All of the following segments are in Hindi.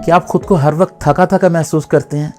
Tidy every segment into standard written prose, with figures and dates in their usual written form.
क्या आप खुद को हर वक्त थका थका महसूस करते हैं?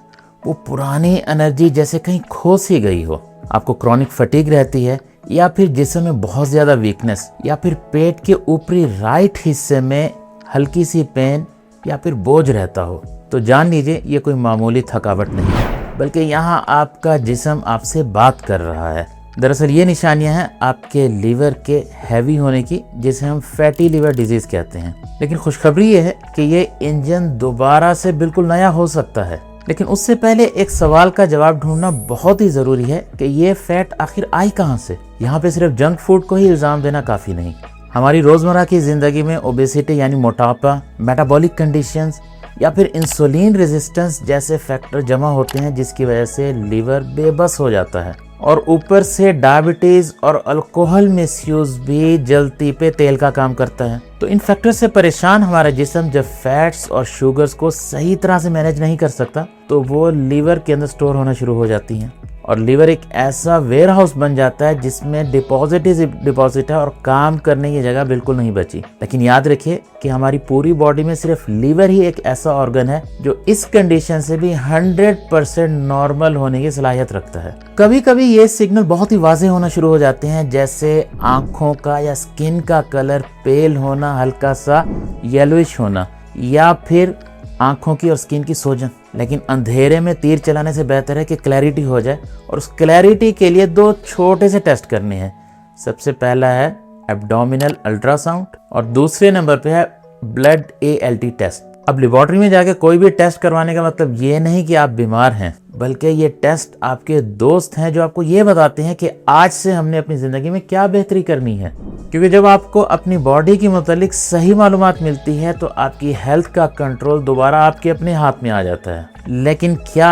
वो पुरानी एनर्जी जैसे कहीं खो सी गई हो। आपको क्रॉनिक फटीग रहती है, या फिर जिस्म में बहुत ज़्यादा वीकनेस, या फिर पेट के ऊपरी राइट हिस्से में हल्की सी पेन या फिर बोझ रहता हो, तो जान लीजिए ये कोई मामूली थकावट नहीं है, बल्कि यहाँ आपका जिस्म आपसे बात कर रहा है। दरअसल ये निशानियां हैं आपके लीवर के हैवी होने की, जिसे हम फैटी लीवर डिजीज़ कहते हैं। लेकिन खुशखबरी ये है कि ये इंजन दोबारा से बिल्कुल नया हो सकता है। लेकिन उससे पहले एक सवाल का जवाब ढूंढना बहुत ही ज़रूरी है कि ये फैट आखिर आई कहाँ से। यहाँ पे सिर्फ जंक फूड को ही इल्ज़ाम देना काफ़ी नहीं। हमारी रोज़मर्रा की ज़िंदगी में ओबेसिटी यानी मोटापा, मेटाबॉलिक कंडीशंस या फिर इंसुलिन रेजिस्टेंस जैसे फैक्टर जमा होते हैं, जिसकी वजह से लीवर बेबस हो जाता है। और ऊपर से डायबिटीज़ और अल्कोहल मिसयूज़ भी जलती पे तेल का काम करता है। तो इन फैक्टर से परेशान हमारा जिस्म जब फैट्स और शुगर्स को सही तरह से मैनेज नहीं कर सकता, तो वो लीवर के अंदर स्टोर होना शुरू हो जाती हैं। और लीवर एक ऐसा वेयर हाउस बन जाता है जिसमें डिपॉजिट ही डिपॉजिट है और काम करने की जगह बिल्कुल नहीं बची। लेकिन याद रखिए कि हमारी पूरी बॉडी में सिर्फ लीवर ही एक ऐसा ऑर्गन है जो इस कंडीशन से भी 100% नॉर्मल होने की सलाहियत रखता है। कभी कभी ये सिग्नल बहुत ही वाज़ेह होना शुरू हो जाते हैं, जैसे आंखों का या स्किन का कलर पेल होना, हल्का सा येलोइश होना, या फिर आंखों की और स्किन की सूजन। लेकिन अंधेरे में तीर चलाने से बेहतर है कि क्लैरिटी हो जाए, और उस क्लैरिटी के लिए 2 छोटे से टेस्ट करने हैं। सबसे पहला है एब्डोमिनल अल्ट्रासाउंड और दूसरे नंबर पे है ब्लड ALT टेस्ट। अब लेबोरेटरी में जाके कोई भी टेस्ट करवाने का मतलब ये नहीं कि आप बीमार हैं, बल्कि ये टेस्ट आपके दोस्त हैं जो आपको ये बताते हैं कि आज से हमने अपनी ज़िंदगी में क्या बेहतरी करनी है। क्योंकि जब आपको अपनी बॉडी के मुतालिक सही मालूमात मिलती है तो आपकी हेल्थ का कंट्रोल दोबारा आपके अपने हाथ में आ जाता है। लेकिन क्या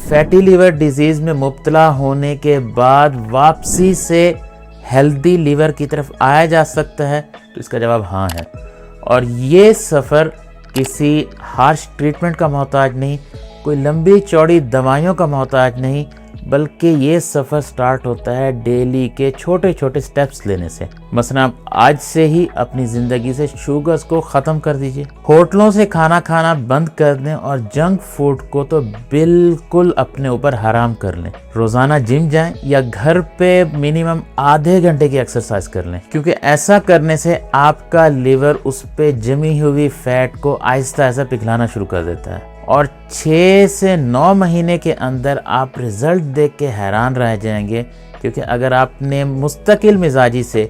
फैटी लीवर डिजीज़ में मुब्तला होने के बाद वापसी से हेल्दी लीवर की तरफ आया जा सकता है? तो इसका जवाब हाँ है। और ये सफ़र किसी हार्श ट्रीटमेंट का मोहताज नहीं, कोई लंबी चौड़ी दवाइयों का मोहताज नहीं, बल्कि ये सफ़र स्टार्ट होता है डेली के छोटे छोटे स्टेप्स लेने से। मसलन आप आज से ही अपनी ज़िंदगी से शुगर्स को ख़त्म कर दीजिए, होटलों से खाना खाना बंद कर दें और जंक फूड को तो बिल्कुल अपने ऊपर हराम कर लें। रोज़ाना जिम जाएं या घर पे मिनिमम आधे घंटे की एक्सरसाइज कर लें, क्योंकि ऐसा करने से आपका लीवर उस पे जमी हुई फैट को आहिस्ता आहिस्ता पिघलाना शुरू कर देता है। और 6 से 9 महीने के अंदर आप रिज़ल्ट देख के हैरान रह जाएंगे, क्योंकि अगर आपने मुस्तकिल मिजाजी से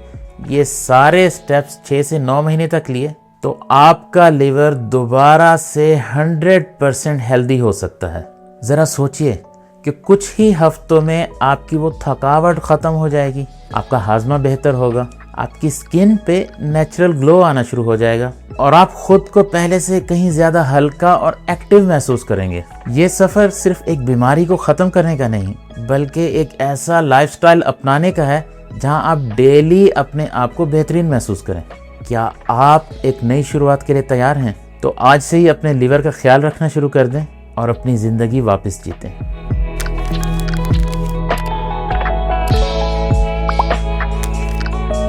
ये सारे स्टेप्स 6 से 9 महीने तक लिए तो आपका लीवर दोबारा से 100% हेल्दी हो सकता है। ज़रा सोचिए कि कुछ ही हफ्तों में आपकी वो थकावट ख़त्म हो जाएगी, आपका हाजमा बेहतर होगा, आपकी स्किन पे नेचुरल ग्लो आना शुरू हो जाएगा और आप खुद को पहले से कहीं ज़्यादा हल्का और एक्टिव महसूस करेंगे। ये सफ़र सिर्फ एक बीमारी को ख़त्म करने का नहीं, बल्कि एक ऐसा लाइफस्टाइल अपनाने का है जहां आप डेली अपने आप को बेहतरीन महसूस करें। क्या आप एक नई शुरुआत के लिए तैयार हैं? तो आज से ही अपने लीवर का ख्याल रखना शुरू कर दें और अपनी ज़िंदगी वापस जीतें।